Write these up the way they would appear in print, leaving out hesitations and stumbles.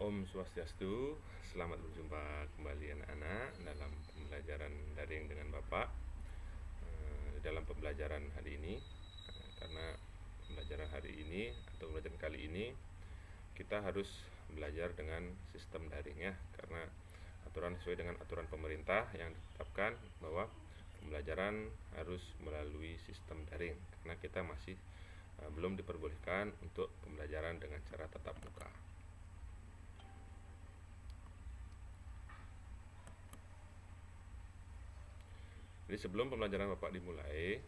Om Swastiastu, selamat berjumpa kembali anak-anak dalam pembelajaran daring dengan Bapak. Dalam pembelajaran hari ini, karena pembelajaran hari ini atau pembelajaran kali ini kita harus belajar dengan sistem daring ya, karena aturan sesuai dengan aturan pemerintah yang ditetapkan bahwa pembelajaran harus melalui sistem daring, karena kita masih belum diperbolehkan untuk pembelajaran dengan cara tatap muka. Jadi sebelum pembelajaran Bapak dimulai,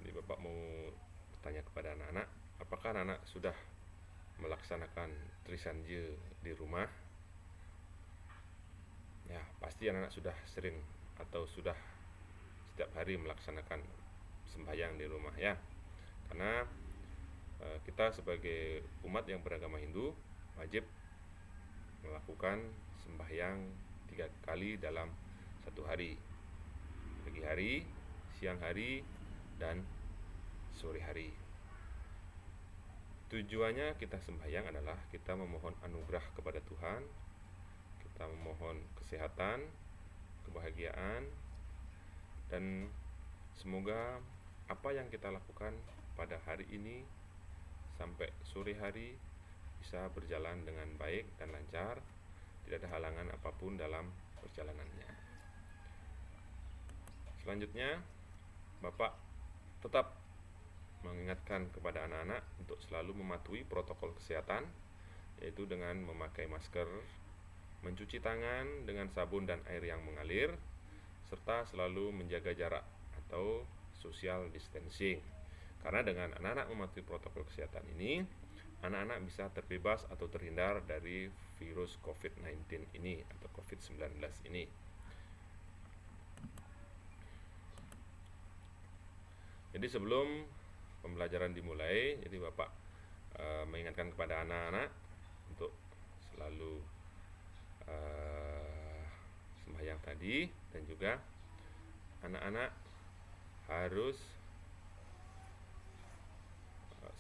jadi Bapak mau tanya kepada anak-anak, apakah anak-anak sudah melaksanakan Trisanje di rumah? Ya, pasti anak-anak sudah sering atau sudah setiap hari melaksanakan sembahyang di rumah ya. Karena kita sebagai umat yang beragama Hindu wajib melakukan sembahyang 3 kali dalam satu hari. Pagi hari, siang hari, dan sore hari. Tujuannya kita sembahyang adalah kita memohon anugerah kepada Tuhan, kita memohon kesehatan, kebahagiaan, dan semoga apa yang kita lakukan pada hari ini sampai sore hari bisa berjalan dengan baik dan lancar, tidak ada halangan apapun dalam perjalanannya. Selanjutnya, Bapak tetap mengingatkan kepada anak-anak untuk selalu mematuhi protokol kesehatan, yaitu dengan memakai masker, mencuci tangan dengan sabun dan air yang mengalir, serta selalu menjaga jarak atau social distancing. Karena dengan anak-anak mematuhi protokol kesehatan ini, anak-anak bisa terbebas atau terhindar dari virus COVID-19 ini atau COVID-19 ini. Jadi sebelum pembelajaran dimulai, jadi Bapak mengingatkan kepada anak-anak untuk selalu sembahyang tadi, dan juga anak-anak harus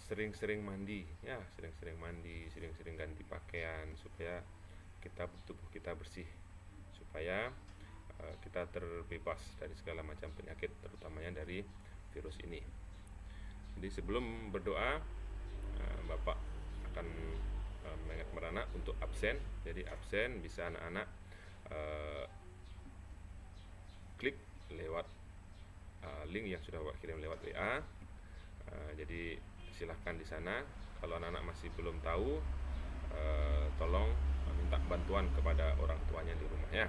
sering-sering mandi ya, sering-sering mandi, sering-sering ganti pakaian supaya tubuh kita bersih, supaya kita terbebas dari segala macam penyakit, terutamanya dari virus ini. Jadi sebelum berdoa, Bapak akan mengingat kepada anak untuk absen. Jadi absen bisa anak-anak klik lewat link yang sudah Bapak kirim lewat WA. Jadi silahkan di sana. Kalau anak-anak masih belum tahu, tolong minta bantuan kepada orang tuanya di rumah ya.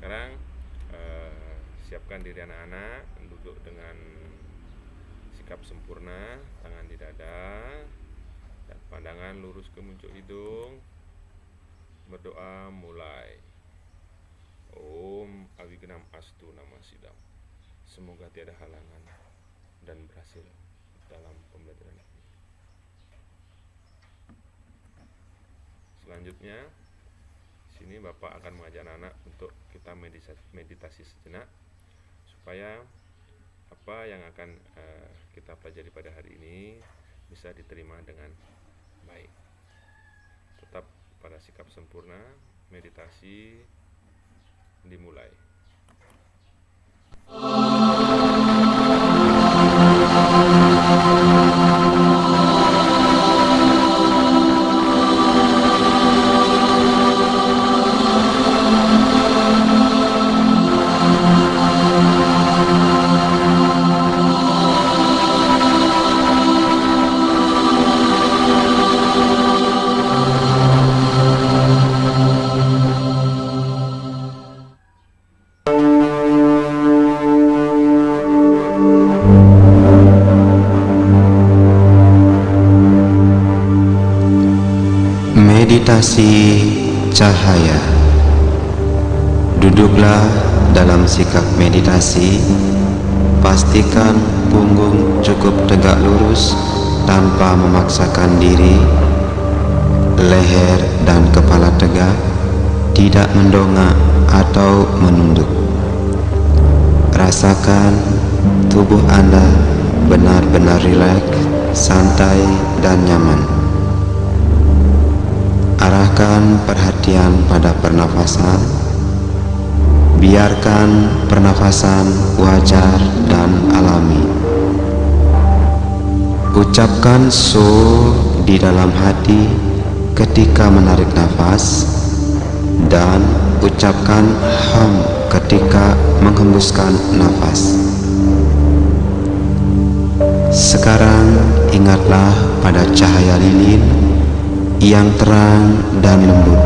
Sekarang siapkan diri anak-anak, duduk dengan sikap sempurna, tangan di dada, dan pandangan lurus ke muncul hidung. Berdoa mulai. Om Awignam Astu Nama Sidam. Semoga tiada halangan dan berhasil dalam pembelajaran ini. Selanjutnya, sini Bapak akan mengajak anak untuk kita meditasi sejenak, supaya apa yang akan kita pelajari pada hari ini bisa diterima dengan baik. Tetap pada sikap sempurna, meditasi dimulai. Meditasi cahaya. Duduklah dalam sikap meditasi. Pastikan punggung cukup tegak lurus tanpa memaksakan diri. Leher dan kepala tegak, tidak mendongak atau menunduk. Rasakan tubuh Anda benar-benar rileks, santai, dan nyaman. arahkan perhatian pada pernafasan. Biarkan pernafasan wajar dan alami. Ucapkan so di dalam hati ketika menarik nafas, dan ucapkan ham ketika menghembuskan nafas. Sekarang ingatlah pada cahaya lilin yang terang dan lembut.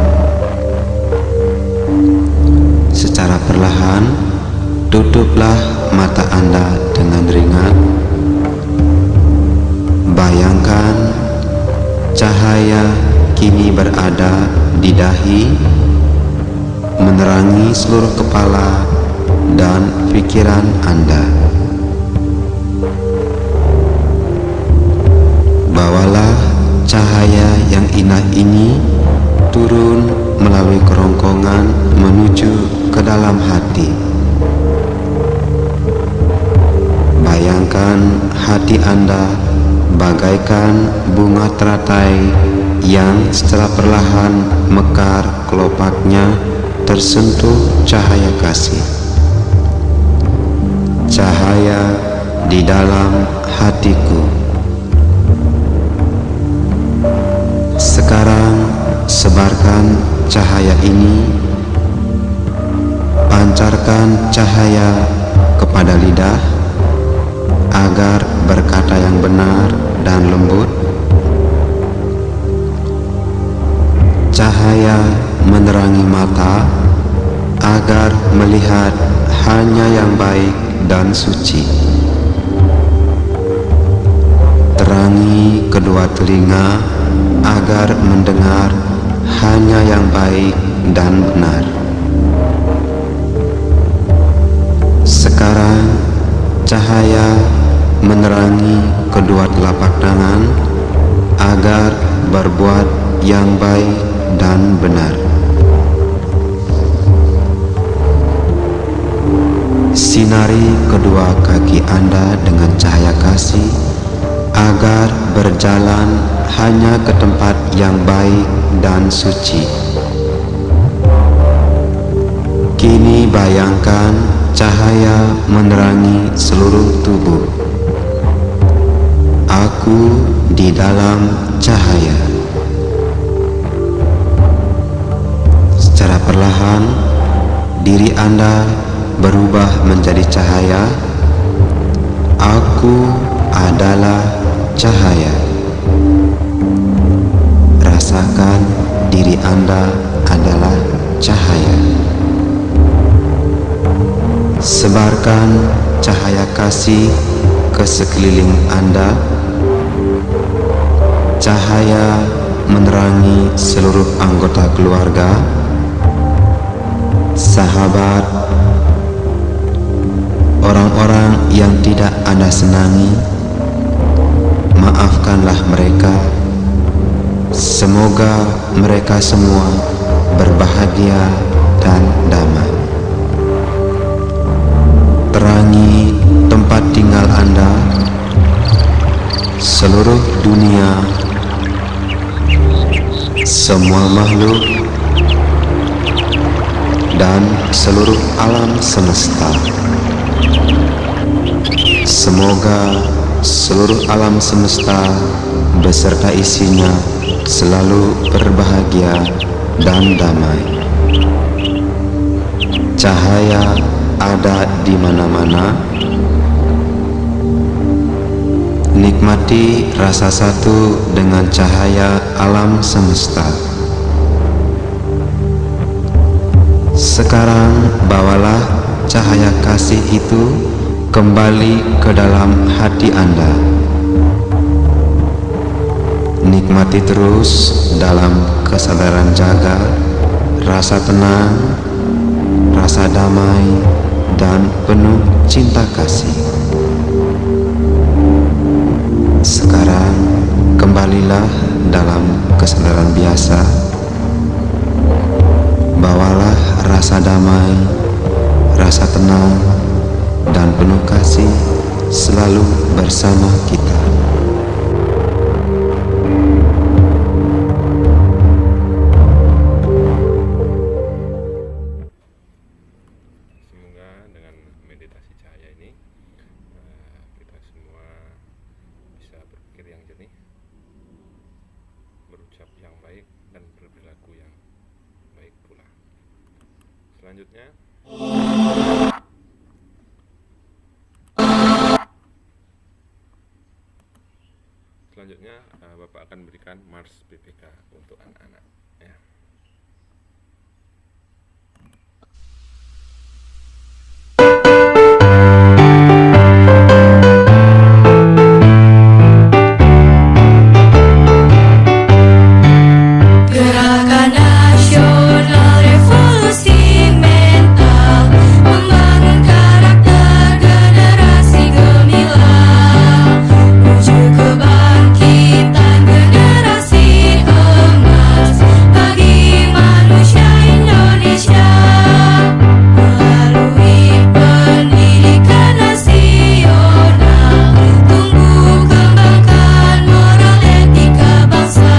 Secara perlahan, tutuplah mata Anda dengan ringan. Bayangkan cahaya kini berada di dahi, menerangi seluruh kepala dan pikiran Anda. Bawalah cahaya yang indah ini turun melalui kerongkongan menuju ke dalam hati. Bayangkan hati Anda bagaikan bunga teratai yang secara perlahan mekar kelopaknya tersentuh cahaya kasih. Cahaya di dalam hatiku. Sekarang sebarkan cahaya ini, pancarkan cahaya kepada lidah agar berkata yang benar dan lembut. Cahaya menerangi mata agar melihat hanya yang baik dan suci. Terangi kedua telinga agar mendengar hanya yang baik dan benar. Sekarang cahaya menerangi kedua telapak tangan agar berbuat yang baik dan benar. Sinari kedua kaki Anda dengan cahaya kasih agar berjalan hanya ke tempat yang baik dan suci. Kini bayangkan cahaya menerangi seluruh tubuh. Aku di dalam cahaya. Secara perlahan, diri Anda berubah menjadi cahaya. Aku adalah cahaya. Rasakan diri Anda adalah cahaya. Sebarkan cahaya kasih ke sekeliling Anda. Cahaya menerangi seluruh anggota keluarga, sahabat, orang-orang yang tidak Anda senangi. Maafkanlah mereka. Semoga mereka semua berbahagia dan damai. Terangi tempat tinggal Anda, seluruh dunia, semua makhluk, dan seluruh alam semesta. Semoga seluruh alam semesta beserta isinya selalu berbahagia dan damai. Cahaya ada di mana-mana. Nikmati rasa satu dengan cahaya alam semesta. Sekarang bawalah cahaya kasih itu kembali ke dalam hati Anda. Nikmati terus dalam kesadaran jaga, rasa tenang, rasa damai, dan penuh cinta kasih. Sekarang kembalilah dalam kesadaran biasa. Bawalah rasa damai, rasa tenang, dan penuh kasih selalu bersama kita. nih, berucap yang baik dan berperilaku yang baik pula. Selanjutnya Bapak akan berikan Mars PPK untuk anak-anak ya. Gerakan Nasional Revolusi Mental membangun karakter generasi gemilang menuju kebangkitan generasi emas bagi manusia Indonesia melalui pendidikan nasional tumbuh kembangkan moral etika bangsa.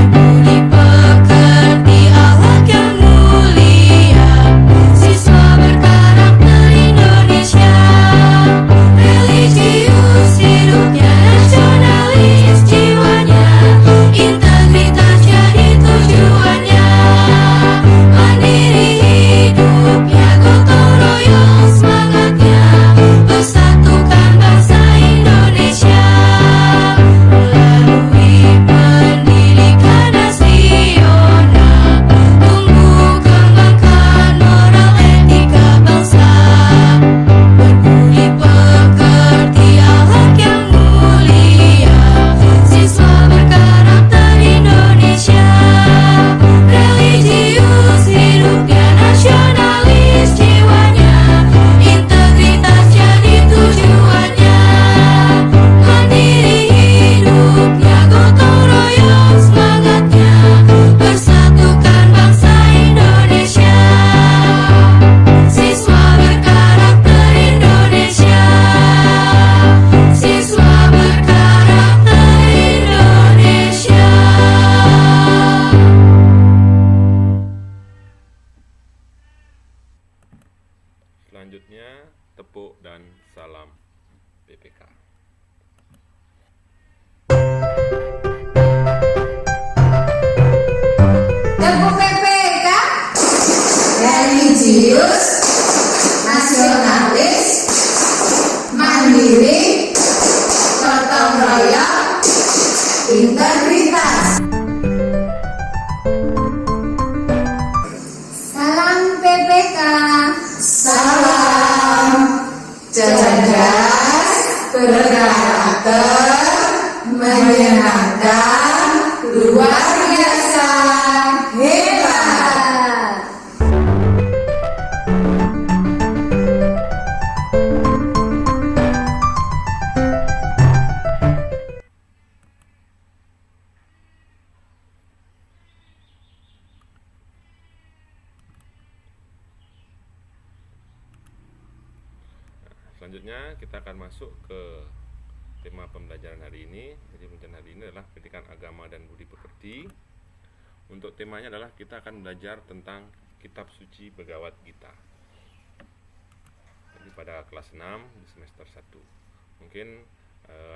Berbudi pekerti akhlak yang mulia, siswa berkarakter Indonesia. Religius hidupnya, nasionalis jiwanya, integritas jadi tujuannya. Mandiri hidupnya, gotong royong semangatnya, persatukan bangsa Indonesia. Melalui pendidikan nasional tumbuh kembangkan moral etika bangsa. Berbudi pekerti akhlak yang mulia, siswa berkarakter Indonesia. Religius hidupnya, nasionalis jiwanya, integritas jadi tujuannya. Mandiri hidupnya, gotong royong semangatnya, persatukan bangsa Indonesia. Siswa berkarakter Indonesia, siswa berkarakter Indonesia. Selanjutnya tepuk dan salam PPK. Tepuk PPK, religius, nasionalis, mandiri, gotong royong, integritas. Salam PPK, salam cerdas, berkarakter, menyenangkan, luar biasa, hebat. Selanjutnya kita akan masuk ke tema pembelajaran hari ini. Jadi pembelajaran hari ini adalah pendidikan agama dan budi pekerti. Untuk temanya adalah kita akan belajar tentang kitab suci Bhagavad Gita. Jadi pada kelas 6 di semester 1. Mungkin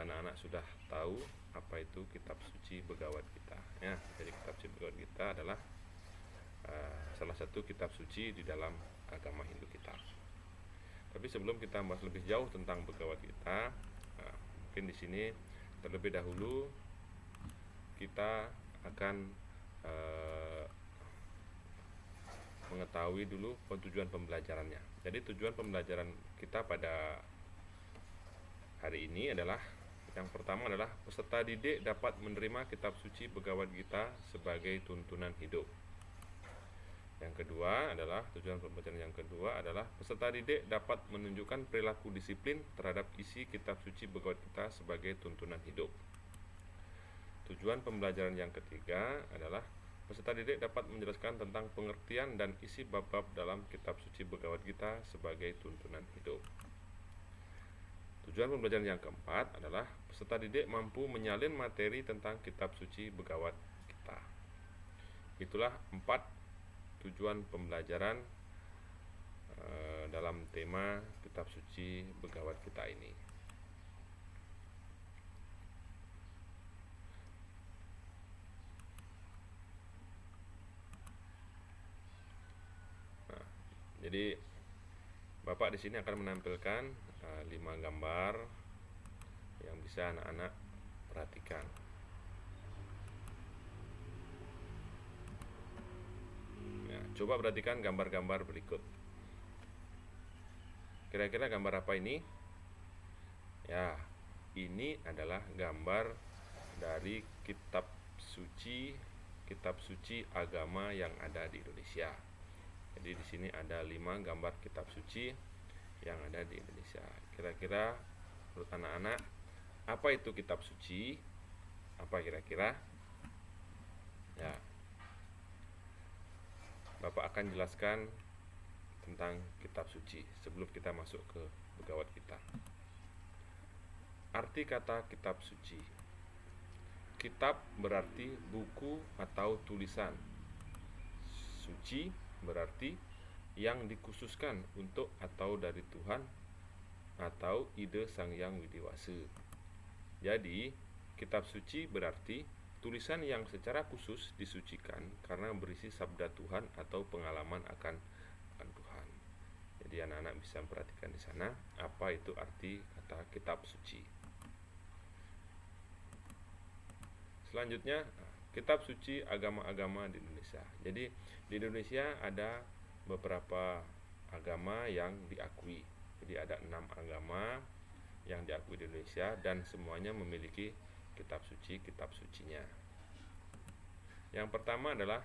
anak-anak sudah tahu apa itu kitab suci Bhagavad Gita ya. Jadi kitab suci Bhagavad Gita adalah salah satu kitab suci di dalam agama Hindu kita. Tapi sebelum kita bahas lebih jauh tentang Bhagavad Gita, mungkin di sini terlebih dahulu kita akan mengetahui dulu tujuan pembelajarannya. Jadi tujuan pembelajaran kita pada hari ini adalah yang pertama adalah peserta didik dapat menerima kitab suci Bhagavad Gita sebagai tuntunan hidup. Yang kedua adalah tujuan pembelajaran yang kedua adalah peserta didik dapat menunjukkan perilaku disiplin terhadap isi kitab suci Bhagavad Gita sebagai tuntunan hidup. Tujuan pembelajaran yang ketiga adalah peserta didik dapat menjelaskan tentang pengertian dan isi bab-bab dalam kitab suci Bhagavad Gita sebagai tuntunan hidup. Tujuan pembelajaran yang keempat adalah peserta didik mampu menyalin materi tentang kitab suci Bhagavad Gita. Itulah 4 tujuan pembelajaran dalam tema kitab suci Bhagavad Gita ini. Jadi Bapak di sini akan menampilkan 5 gambar yang bisa anak-anak perhatikan. Ya, coba perhatikan gambar-gambar berikut. Kira-kira gambar apa ini? Ya, ini adalah gambar dari kitab suci agama yang ada di Indonesia. Jadi di sini ada 5 gambar kitab suci yang ada di Indonesia. Kira-kira menurut anak-anak, apa itu kitab suci? Apa kira-kira? Ya, Bapak akan jelaskan tentang kitab suci sebelum kita masuk ke begawat kita. Arti kata kitab suci. Kitab berarti buku atau tulisan. Suci berarti yang dikhususkan untuk atau dari Tuhan atau ide Sang Hyang Widiwasa. Jadi, kitab suci berarti tulisan yang secara khusus disucikan karena berisi sabda Tuhan atau pengalaman akan Tuhan. Jadi anak-anak bisa memperhatikan di sana apa itu arti kata kitab suci. Selanjutnya, kitab suci agama-agama di Indonesia. Jadi di Indonesia ada beberapa agama yang diakui. Jadi ada 6 agama yang diakui di Indonesia dan semuanya memiliki kitab sucinya. Yang pertama adalah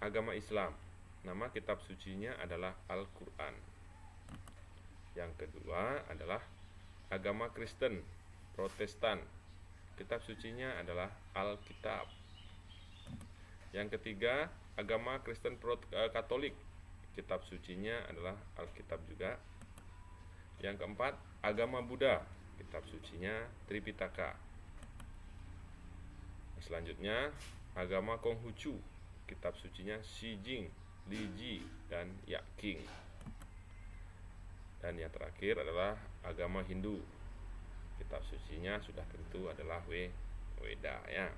agama Islam. Nama kitab sucinya adalah Al-Quran. Yang kedua adalah agama Kristen, Protestan. Kitab sucinya adalah Alkitab. Yang ketiga, agama Kristen Katolik. Kitab sucinya adalah Alkitab juga. Yang keempat, agama Buddha. Kitab sucinya Tripitaka. Selanjutnya, agama Konghucu. Kitab sucinya Shijing, Liji, dan Yaking. Dan yang terakhir adalah agama Hindu. Kitab sucinya sudah tentu adalah Weda ya.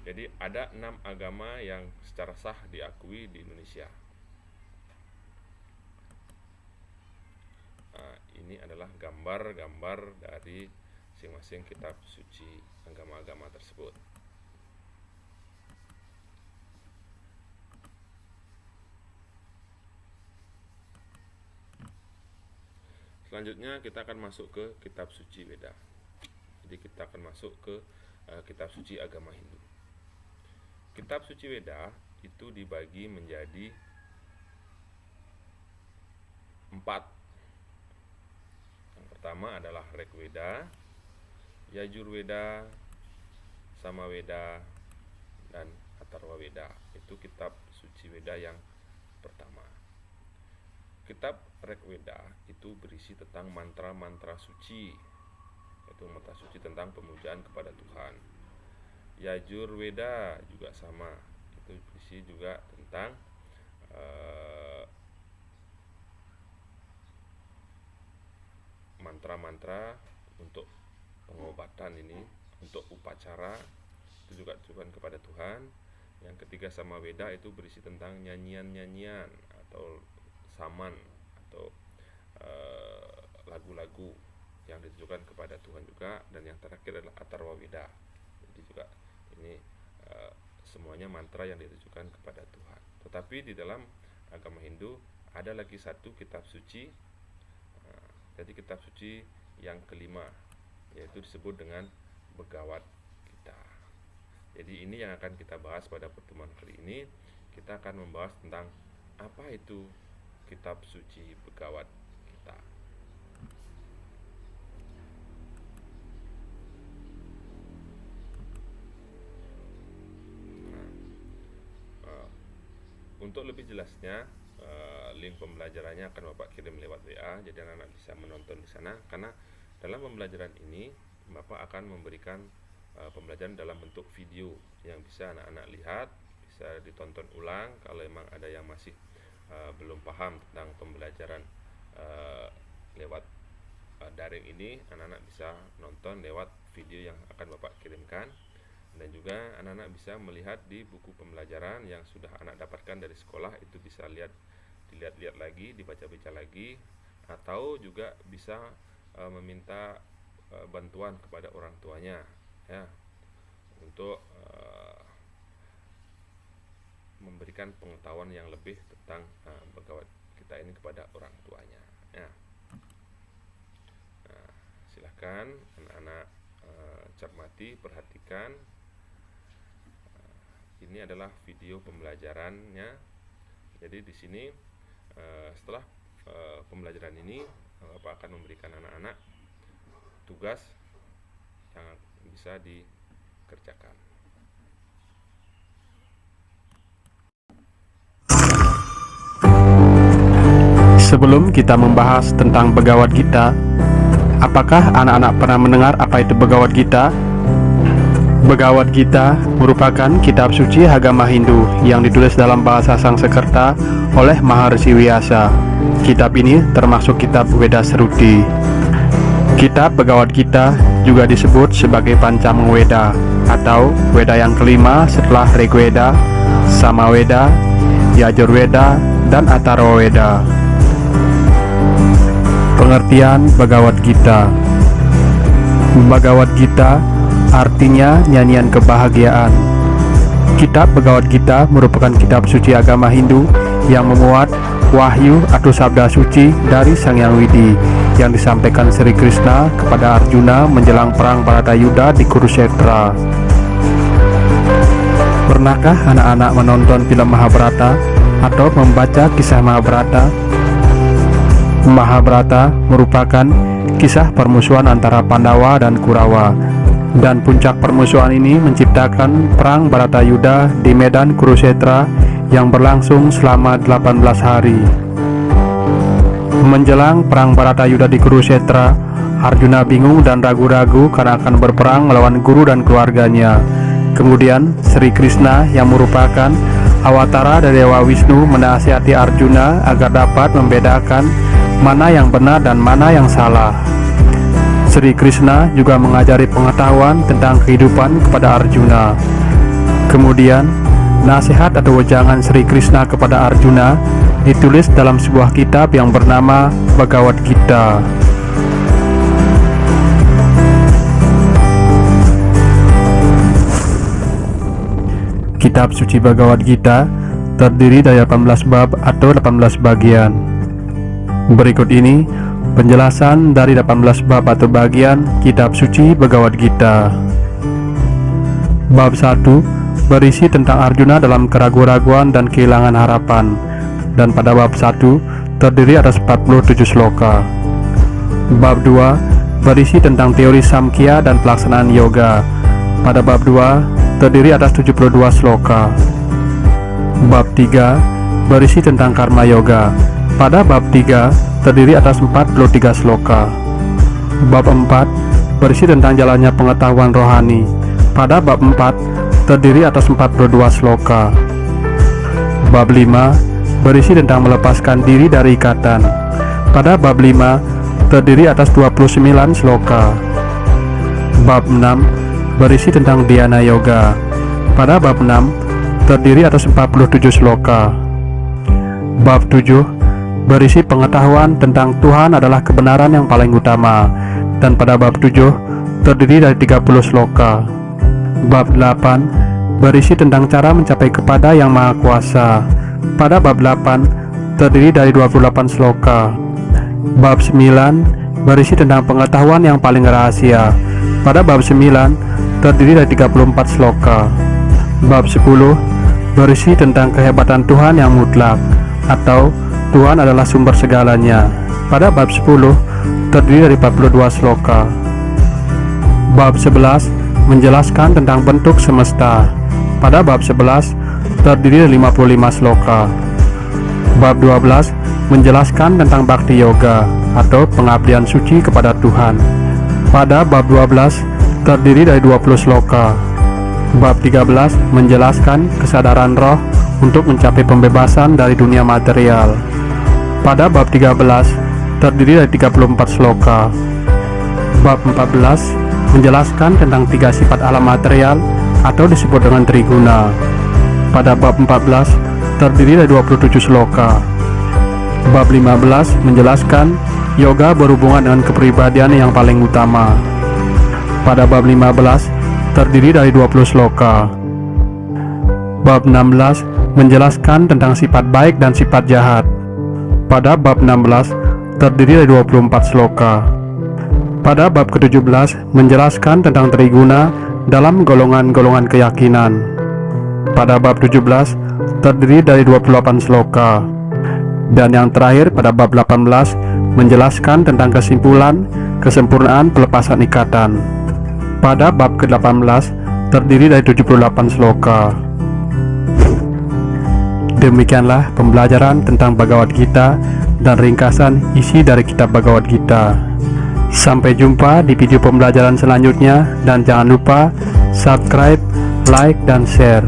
Jadi ada 6 agama yang secara sah diakui di Indonesia. Nah, ini adalah gambar-gambar dari masing-masing kitab suci agama-agama tersebut. Selanjutnya kita akan masuk ke kitab suci Weda. Jadi kita akan masuk ke kitab suci agama Hindu. Kitab suci Weda itu dibagi menjadi 4. Yang pertama adalah Rigveda, Yajurveda, Samaveda, dan Atharvaveda. Itu kitab suci Weda yang pertama. Kitab Rigveda itu berisi tentang mantra-mantra suci, yaitu mantra suci tentang pemujaan kepada Tuhan. Yajurveda juga sama, itu berisi juga tentang mantra-mantra untuk pengobatan ini, untuk upacara, itu juga ditujukan kepada Tuhan. Yang ketiga Samaveda itu berisi tentang nyanyian-nyanyian atau saman atau lagu-lagu yang ditujukan kepada Tuhan juga. Dan yang terakhir adalah Atharvaveda. Jadi juga ini semuanya mantra yang ditujukan kepada Tuhan. Tetapi di dalam agama Hindu ada lagi satu kitab suci. Jadi kitab suci yang kelima, yaitu disebut dengan Begawat Gita. Jadi ini yang akan kita bahas pada pertemuan kali ini. Kita akan membahas tentang apa itu kitab suci Begawat Gita. Untuk lebih jelasnya, link pembelajarannya akan Bapak kirim lewat WA, jadi anak-anak bisa menonton di sana. Karena dalam pembelajaran ini Bapak akan memberikan pembelajaran dalam bentuk video yang bisa anak-anak lihat, bisa ditonton ulang. Kalau memang ada yang masih belum paham tentang pembelajaran lewat daring ini, anak-anak bisa nonton lewat video yang akan Bapak kirimkan. Dan juga anak-anak bisa melihat di buku pembelajaran yang sudah anak dapatkan dari sekolah, itu bisa lihat dilihat-lihat lagi, dibaca-baca lagi, atau juga bisa meminta bantuan kepada orang tuanya ya, untuk memberikan pengetahuan yang lebih tentang Begawat Gita ini kepada orang tuanya ya. Nah, silahkan anak-anak cermati, perhatikan. Ini adalah video pembelajarannya. Jadi di sini setelah pembelajaran ini, Bapak akan memberikan anak-anak tugas yang bisa dikerjakan. Sebelum kita membahas tentang Begawat Gita, apakah anak-anak pernah mendengar apa itu Begawat Gita? Begawat Gita merupakan kitab suci agama Hindu yang ditulis dalam bahasa Sanskerta oleh Maharshi Vyasa. Kitab ini termasuk kitab Weda Sruti. Kitab Begawat Gita juga disebut sebagai Pancamang Weda atau Weda yang kelima setelah Rigveda, Samaveda, Yajurveda, dan Atharvaveda. Pengertian Begawat Gita. Begawat Gita artinya nyanyian kebahagiaan. Kitab Begawat Gita merupakan kitab suci agama Hindu yang memuat wahyu atau sabda suci dari Sang Hyang Widi yang disampaikan Sri Krishna kepada Arjuna menjelang perang Bharatayuddha di Kurukshetra. Pernahkah anak-anak menonton film Mahabharata atau membaca kisah Mahabharata? Mahabharata merupakan kisah permusuhan antara Pandawa dan Kurawa, dan puncak permusuhan ini menciptakan perang Bharatayuddha di medan Kurukshetra yang berlangsung selama 18 hari. Menjelang perang Bharatayuddha di Kurukshetra, Arjuna bingung dan ragu-ragu karena akan berperang melawan guru dan keluarganya. Kemudian Sri Krishna yang merupakan awatara dari Dewa Wisnu menasihati Arjuna agar dapat membedakan mana yang benar dan mana yang salah. Sri Krishna juga mengajari pengetahuan tentang kehidupan kepada Arjuna. Kemudian, nasihat atau wejangan Sri Krishna kepada Arjuna ditulis dalam sebuah kitab yang bernama Begawat Gita. Kitab suci Begawat Gita terdiri dari 18 bab atau 18 bagian. Berikut ini penjelasan dari 18 bab atau bagian kitab suci Begawat Gita. Bab 1 berisi tentang Arjuna dalam keraguan-raguan dan kehilangan harapan, dan pada bab 1 terdiri atas 47 sloka. Bab 2 berisi tentang teori Samkhya dan pelaksanaan yoga. Pada bab 2 terdiri atas 72 sloka. Bab 3 berisi tentang karma yoga. Pada bab 3 terdiri atas 43 sloka. Bab 4 berisi tentang jalannya pengetahuan rohani. Pada bab 4 terdiri atas 42 sloka. Bab 5 berisi tentang melepaskan diri dari ikatan. Pada bab 5 terdiri atas 29 sloka. Bab 6 berisi tentang dhyana yoga. Pada bab 6 terdiri atas 47 sloka. Bab 7 berisi pengetahuan tentang Tuhan adalah kebenaran yang paling utama, dan pada bab 7 terdiri dari 30 sloka. Bab 8 berisi tentang cara mencapai kepada Yang Maha Kuasa. Pada bab 8 terdiri dari 28 sloka. Bab 9 berisi tentang pengetahuan yang paling rahasia. Pada bab 9 terdiri dari 34 sloka. Bab 10 berisi tentang kehebatan Tuhan yang mutlak, atau Tuhan adalah sumber segalanya. Pada bab 10 terdiri dari 42 sloka. Bab 11 menjelaskan tentang bentuk semesta. Pada bab 11 terdiri dari 55 sloka. Bab 12 menjelaskan tentang bakti yoga atau pengabdian suci kepada Tuhan. Pada bab 12 terdiri dari 20 sloka. Bab 13 menjelaskan kesadaran roh untuk mencapai pembebasan dari dunia material. Pada bab 13 terdiri dari 34 sloka. Bab 14 menjelaskan tentang 3 sifat alam material atau disebut dengan triguna. Pada bab 14 terdiri dari 27 sloka. Bab 15 menjelaskan yoga berhubungan dengan kepribadian yang paling utama. Pada bab 15 terdiri dari 20 sloka. Bab 16 menjelaskan tentang sifat baik dan sifat jahat. Pada bab 16 terdiri dari 24 sloka. Pada bab ke-17 menjelaskan tentang triguna dalam golongan-golongan keyakinan. Pada bab 17 terdiri dari 28 sloka. Dan yang terakhir pada bab 18 menjelaskan tentang kesimpulan kesempurnaan pelepasan ikatan. Pada bab ke-18 terdiri dari 78 sloka. Demikianlah pembelajaran tentang Bhagavad Gita dan ringkasan isi dari kitab Bhagavad Gita. Sampai jumpa di video pembelajaran selanjutnya, dan jangan lupa subscribe, like, dan share.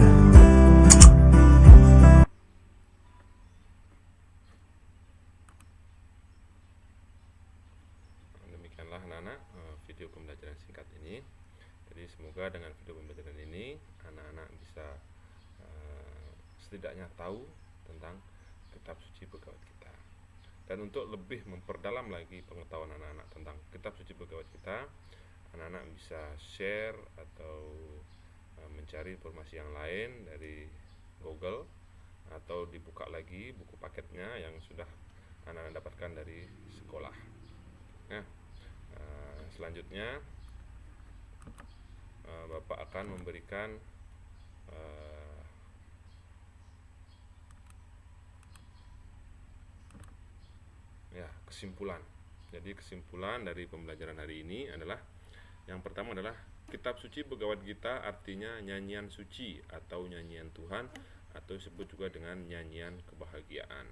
Demikianlah anak-anak video pembelajaran singkat ini. Jadi semoga dengan video pembelajaran ini anak-anak bisa setidaknya tahu tentang kitab suci Bhagavad Gita. Dan untuk lebih memperdalam lagi pengetahuan anak-anak tentang kitab suci Bhagavad Gita, anak-anak bisa share atau mencari informasi yang lain dari Google, atau dibuka lagi buku paketnya yang sudah anak-anak dapatkan dari sekolah. Nah, selanjutnya Bapak akan memberikan kesimpulan. Jadi kesimpulan dari pembelajaran hari ini adalah, yang pertama adalah kitab suci Bhagavad Gita artinya nyanyian suci atau nyanyian Tuhan, atau disebut juga dengan nyanyian kebahagiaan.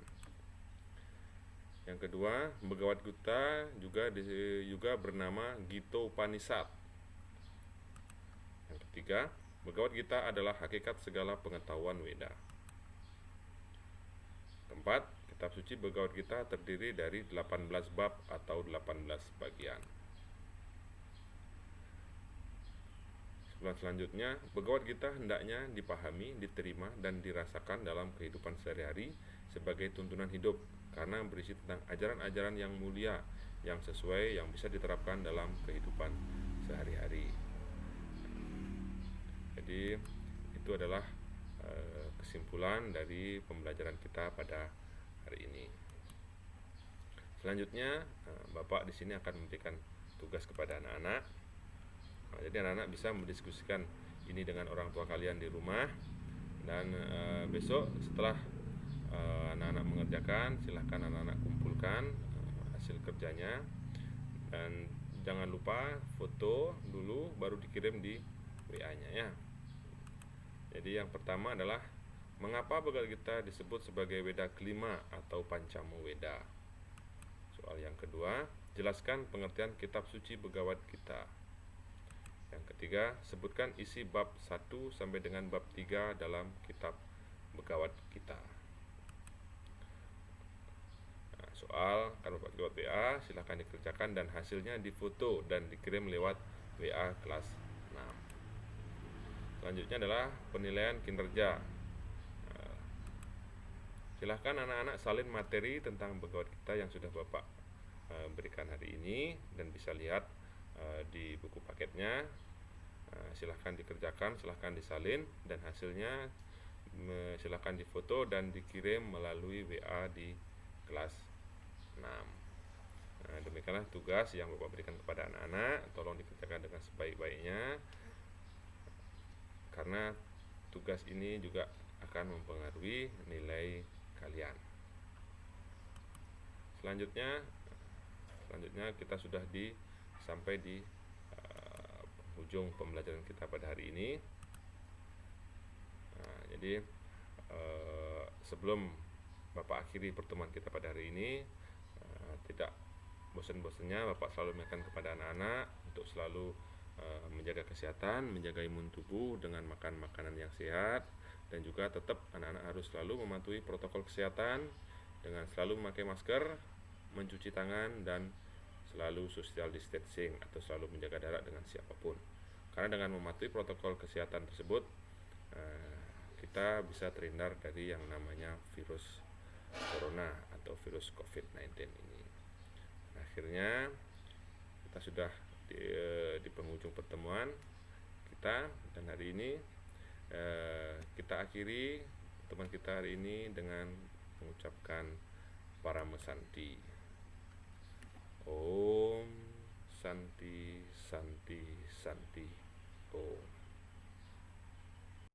Yang kedua, Bhagavad Gita juga bernama Gita Upanishad. Yang ketiga, Bhagavad Gita adalah hakikat segala pengetahuan Weda. Keempat, kitab suci Bhagavad Gita terdiri dari 18 bab atau 18 bagian. Selanjutnya, Bhagavad Gita hendaknya dipahami, diterima, dan dirasakan dalam kehidupan sehari-hari sebagai tuntunan hidup, karena berisi tentang ajaran-ajaran yang mulia, yang sesuai, yang bisa diterapkan dalam kehidupan sehari-hari. Jadi itu adalah kesimpulan dari pembelajaran kita pada hari ini. Selanjutnya, Bapak di sini akan memberikan tugas kepada anak-anak. Jadi anak-anak bisa mendiskusikan ini dengan orang tua kalian di rumah, dan besok setelah anak-anak mengerjakan, silahkan anak-anak kumpulkan hasil kerjanya, dan jangan lupa foto dulu baru dikirim di WA-nya ya. Jadi yang pertama adalah, mengapa Bhagavad Gita disebut sebagai Weda kelima atau Pancama Weda? Soal yang kedua, jelaskan pengertian kitab suci Bhagavad Gita. Yang ketiga, sebutkan isi bab 1 sampai dengan bab 3 dalam kitab Bhagavad Gita. Nah, soal kan Bapak lewat WA, silahkan dikerjakan dan hasilnya difoto dan dikirim lewat WA kelas 6. Selanjutnya adalah penilaian kinerja. Silahkan anak-anak salin materi tentang Bhagavad Gita yang sudah Bapak berikan hari ini, dan bisa lihat di buku paketnya. Silahkan dikerjakan, silahkan disalin, dan hasilnya silahkan difoto dan dikirim melalui WA di kelas 6. Demikianlah tugas yang Bapak berikan kepada anak-anak. Tolong dikerjakan dengan sebaik-baiknya, karena tugas ini juga akan mempengaruhi nilai kalian. Selanjutnya kita sudah sampai di ujung pembelajaran kita pada hari ini. Jadi sebelum Bapak akhiri pertemuan kita pada hari ini, tidak bosan-bosannya Bapak selalu mengingatkan kepada anak-anak untuk selalu menjaga kesehatan, menjaga imun tubuh dengan makan makanan yang sehat, dan juga tetap anak-anak harus selalu mematuhi protokol kesehatan dengan selalu memakai masker, mencuci tangan, dan selalu social distancing atau selalu menjaga jarak dengan siapapun. Karena dengan mematuhi protokol kesehatan tersebut, kita bisa terhindar dari yang namanya virus corona atau virus COVID-19 ini. Akhirnya kita sudah di penghujung pertemuan kita, dan hari ini kita akhiri teman kita hari ini dengan mengucapkan Paramesanti. Om Santi Santi Santi Om.